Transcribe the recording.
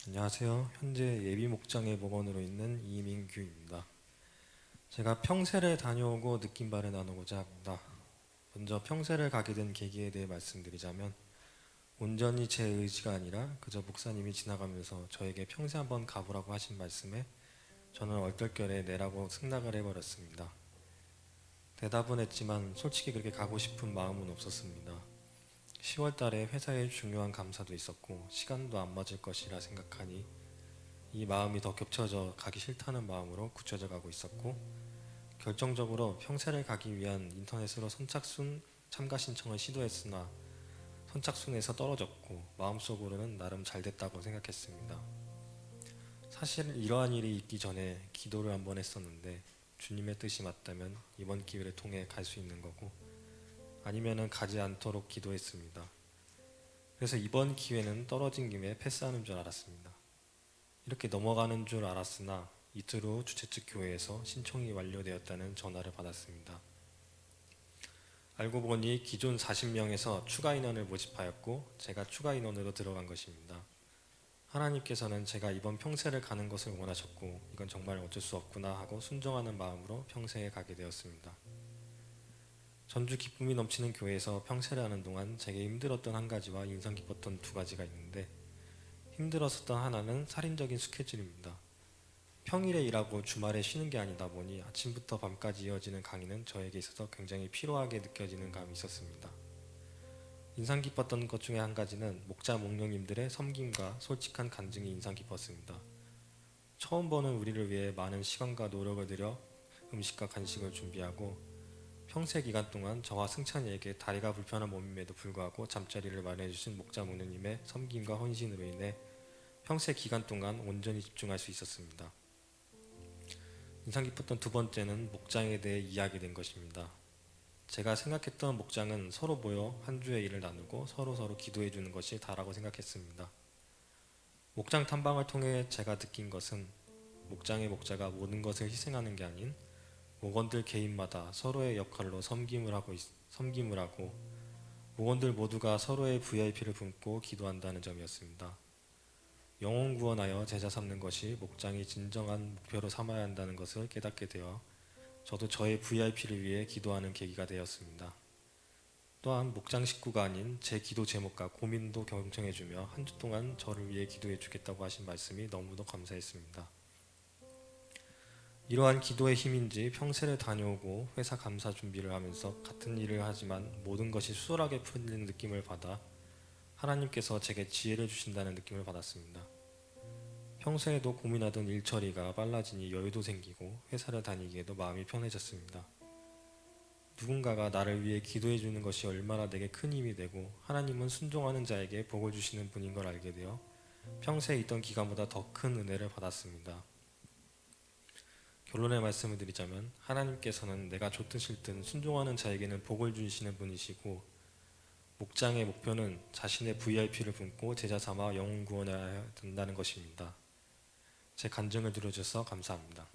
안녕하세요. 현재 예비 목장의 목원으로 있는 이민규입니다. 제가 평세를 다녀오고 느낀 바를 나누고자 합니다. 먼저 평세를 가게 된 계기에 대해 말씀드리자면 온전히 제 의지가 아니라 그저 목사님이 지나가면서 저에게 평세 한번 가보라고 하신 말씀에 저는 얼떨결에 내라고 승낙을 해버렸습니다. 대답은 했지만 솔직히 그렇게 가고 싶은 마음은 없었습니다. 10월 달에 회사에 중요한 감사도 있었고 시간도 안 맞을 것이라 생각하니 이 마음이 더 겹쳐져 가기 싫다는 마음으로 굳혀져 가고 있었고, 결정적으로 평세를 가기 위한 인터넷으로 선착순 참가 신청을 시도했으나 선착순에서 떨어졌고 마음속으로는 나름 잘 됐다고 생각했습니다. 사실 이러한 일이 있기 전에 기도를 한번 했었는데 주님의 뜻이 맞다면 이번 기회를 통해 갈 수 있는 거고, 아니면은 가지 않도록 기도했습니다. 그래서 이번 기회는 떨어진 김에 패스하는 줄 알았습니다. 이렇게 넘어가는 줄 알았으나 이틀 후 주최 측 교회에서 신청이 완료되었다는 전화를 받았습니다. 알고 보니 기존 40명에서 추가 인원을 모집하였고 제가 추가 인원으로 들어간 것입니다. 하나님께서는 제가 이번 평세를 가는 것을 원하셨고 이건 정말 어쩔 수 없구나 하고 순종하는 마음으로 평세에 가게 되었습니다. 전주 기쁨이 넘치는 교회에서 평세를 하는 동안 제게 힘들었던 한 가지와 인상 깊었던 두 가지가 있는데, 힘들었었던 하나는 살인적인 스케줄입니다. 평일에 일하고 주말에 쉬는 게 아니다 보니 아침부터 밤까지 이어지는 강의는 저에게 있어서 굉장히 피로하게 느껴지는 감이 있었습니다. 인상 깊었던 것 중에 한 가지는 목자 목녀님들의 섬김과 솔직한 간증이 인상 깊었습니다. 처음 보는 우리를 위해 많은 시간과 노력을 들여 음식과 간식을 준비하고 평세 기간 동안 저와 승찬이에게 다리가 불편한 몸임에도 불구하고 잠자리를 마련해 주신 목자 목녀님의 섬김과 헌신으로 인해 평세 기간 동안 온전히 집중할 수 있었습니다. 인상 깊었던 두 번째는 목장에 대해 이야기된 것입니다. 제가 생각했던 목장은 서로 모여 한 주의 일을 나누고 서로 기도해 주는 것이 다라고 생각했습니다. 목장 탐방을 통해 제가 느낀 것은 목장의 목자가 모든 것을 희생하는 게 아닌 목원들 개인마다 서로의 역할로 섬김을 하고 목원들 모두가 서로의 VIP를 품고 기도한다는 점이었습니다. 영혼 구원하여 제자 삼는 것이 목장이 진정한 목표로 삼아야 한다는 것을 깨닫게 되어 저도 저의 VIP를 위해 기도하는 계기가 되었습니다. 또한 목장 식구가 아닌 제 기도 제목과 고민도 경청해주며 한 주 동안 저를 위해 기도해 주겠다고 하신 말씀이 너무도 감사했습니다. 이러한 기도의 힘인지 평세를 다녀오고 회사 감사 준비를 하면서 같은 일을 하지만 모든 것이 수월하게 풀리는 느낌을 받아 하나님께서 제게 지혜를 주신다는 느낌을 받았습니다. 평소에도 고민하던 일 처리가 빨라지니 여유도 생기고 회사를 다니기에도 마음이 편해졌습니다. 누군가가 나를 위해 기도해 주는 것이 얼마나 내게 큰 힘이 되고 하나님은 순종하는 자에게 복을 주시는 분인 걸 알게 되어 평소에 있던 기간보다 더 큰 은혜를 받았습니다. 결론의 말씀을 드리자면 하나님께서는 내가 좋든 싫든 순종하는 자에게는 복을 주시는 분이시고, 목장의 목표는 자신의 VIP를 품고 제자 삼아 영혼 구원해야 된다는 것입니다. 제 간증을 들어주셔서 감사합니다.